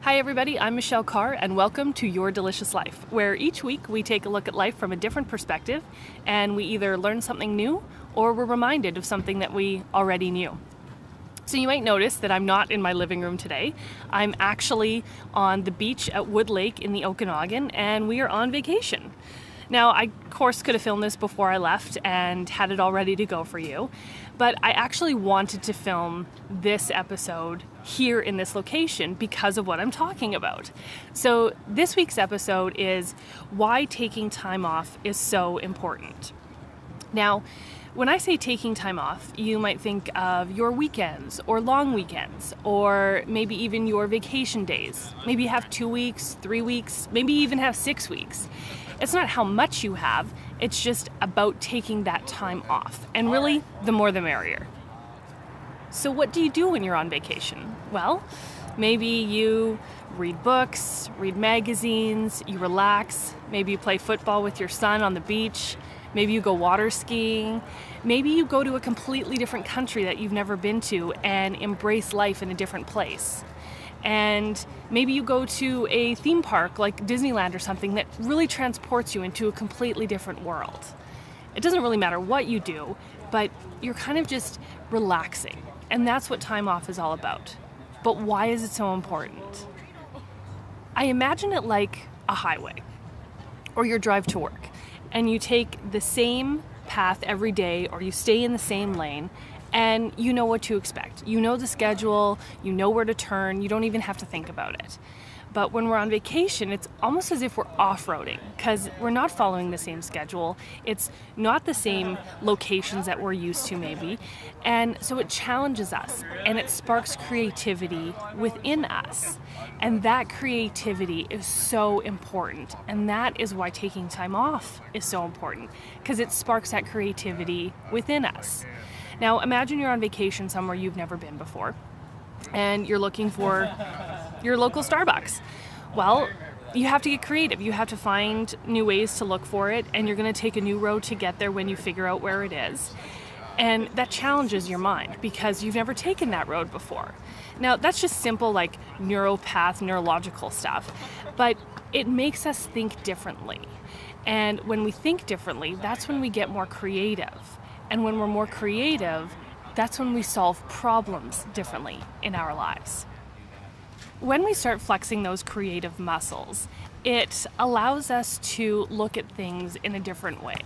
Hi everybody, I'm Michelle Carre and welcome to Your Delicious Life, where each week we take a look at life from a different perspective and we either learn something new or we're reminded of something that we already knew. So you might notice that I'm not in my living room today. I'm actually on the beach at Wood Lake in the Okanagan and we are on vacation. Now, I, of course, could have filmed this before I left and had it all ready to go for you, but I actually wanted to film this episode here in this location because of what I'm talking about. So this week's episode is why taking time off is so important. Now, when I say taking time off, you might think of your weekends or long weekends, or maybe even your vacation days. Maybe you have 2 weeks, 3 weeks, maybe even have 6 weeks. It's not how much you have, it's just about taking that time off. And really, the more the merrier. So what do you do when you're on vacation? Well, maybe you read books, read magazines, you relax, maybe you play football with your son on the beach, maybe you go water skiing, maybe you go to a completely different country that you've never been to and embrace life in a different place. And maybe you go to a theme park like Disneyland or something that really transports you into a completely different world. It doesn't really matter what you do, but you're kind of just relaxing. And that's what time off is all about. But why is it so important? I imagine it like a highway or your drive to work, and you take the same path every day or you stay in the same lane and you know what to expect. You know the schedule, you know where to turn, you don't even have to think about it. But when we're on vacation, it's almost as if we're off-roading because we're not following the same schedule. It's not the same locations that we're used to maybe. And so it challenges us and it sparks creativity within us. And that creativity is so important. And that is why taking time off is so important, because it sparks that creativity within us. Now imagine you're on vacation somewhere you've never been before and you're looking for your local Starbucks. Well, you have to get creative. You have to find new ways to look for it, and you're going to take a new road to get there when you figure out where it is. And that challenges your mind because you've never taken that road before. Now, that's just simple like neurological stuff, but it makes us think differently. And when we think differently, that's when we get more creative. And when we're more creative, that's when we solve problems differently in our lives. When we start flexing those creative muscles, it allows us to look at things in a different way.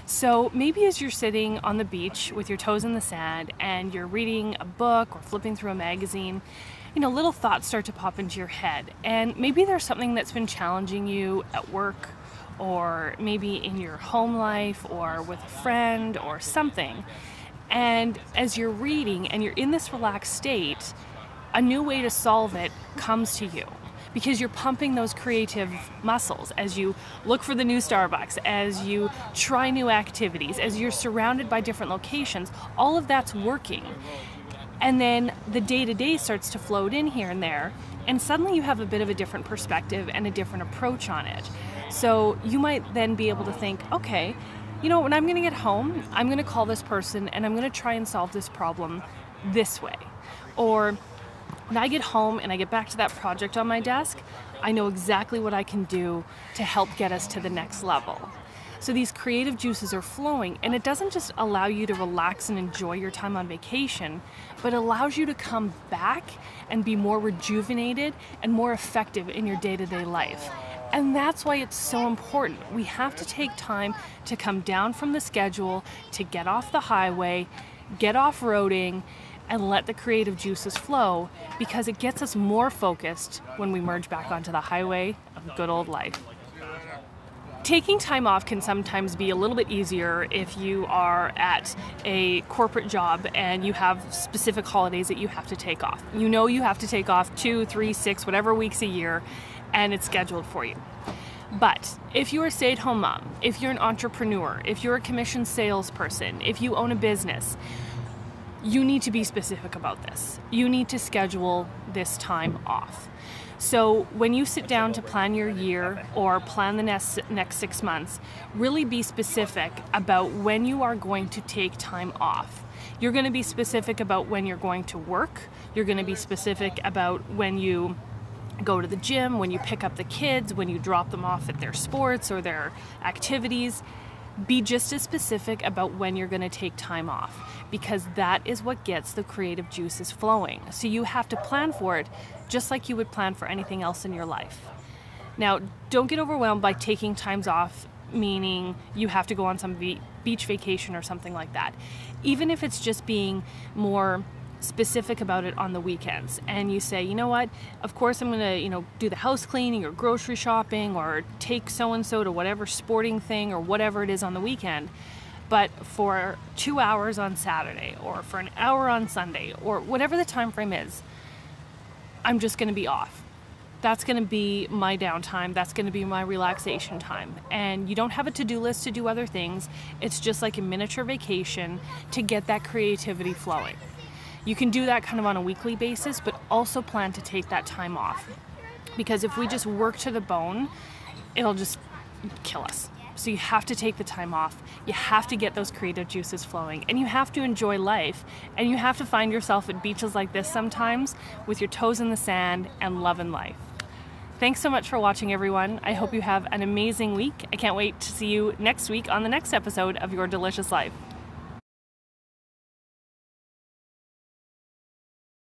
So maybe as you're sitting on the beach with your toes in the sand and you're reading a book or flipping through a magazine, little thoughts start to pop into your head. And maybe there's something that's been challenging you at work, or maybe in your home life or with a friend or something. And as you're reading and you're in this relaxed state, a new way to solve it comes to you because you're pumping those creative muscles as you look for the new Starbucks, as you try new activities, as you're surrounded by different locations. All of that's working. And then the day-to-day starts to float in here and there, and suddenly you have a bit of a different perspective and a different approach on it. So you might then be able to think, okay, when I'm going to get home, I'm going to call this person and I'm going to try and solve this problem this way. Or when I get home and I get back to that project on my desk, I know exactly what I can do to help get us to the next level. So these creative juices are flowing, and it doesn't just allow you to relax and enjoy your time on vacation, but allows you to come back and be more rejuvenated and more effective in your day-to-day life. And that's why it's so important. We have to take time to come down from the schedule, to get off the highway, get off-roading, and let the creative juices flow, because it gets us more focused when we merge back onto the highway of good old life. Taking time off can sometimes be a little bit easier if you are at a corporate job and you have specific holidays that you have to take off. You have to take off 2, 3, 6, whatever weeks a year, and it's scheduled for you. But if you're a stay-at-home mom, if you're an entrepreneur, if you're a commissioned salesperson, if you own a business, you need to be specific about this. You need to schedule this time off. So when you sit down to plan your year or plan the next 6 months, really be specific about when you are going to take time off. You're going to be specific about when you're going to work. You're going to be specific about when you go to the gym, when you pick up the kids, when you drop them off at their sports or their activities. Be just as specific about when you're going to take time off, because that is what gets the creative juices flowing. So you have to plan for it just like you would plan for anything else in your life. Now, don't get overwhelmed by taking times off, meaning you have to go on some beach vacation or something like that. Even if it's just being more specific about it on the weekends, and you say, you know what, of course I'm gonna do the house cleaning or grocery shopping or take so-and-so to whatever sporting thing or whatever it is on the weekend, but for 2 hours on Saturday or for an hour on Sunday or whatever the time frame is, I'm just gonna be off. That's gonna be my downtime. That's gonna be my relaxation time. And you don't have a to-do list to do other things. It's just like a miniature vacation to get that creativity flowing. You can do that kind of on a weekly basis, but also plan to take that time off. Because if we just work to the bone, it'll just kill us. So you have to take the time off. You have to get those creative juices flowing, and you have to enjoy life. And you have to find yourself at beaches like this sometimes with your toes in the sand and loving life. Thanks so much for watching, everyone. I hope you have an amazing week. I can't wait to see you next week on the next episode of Your Delicious Life.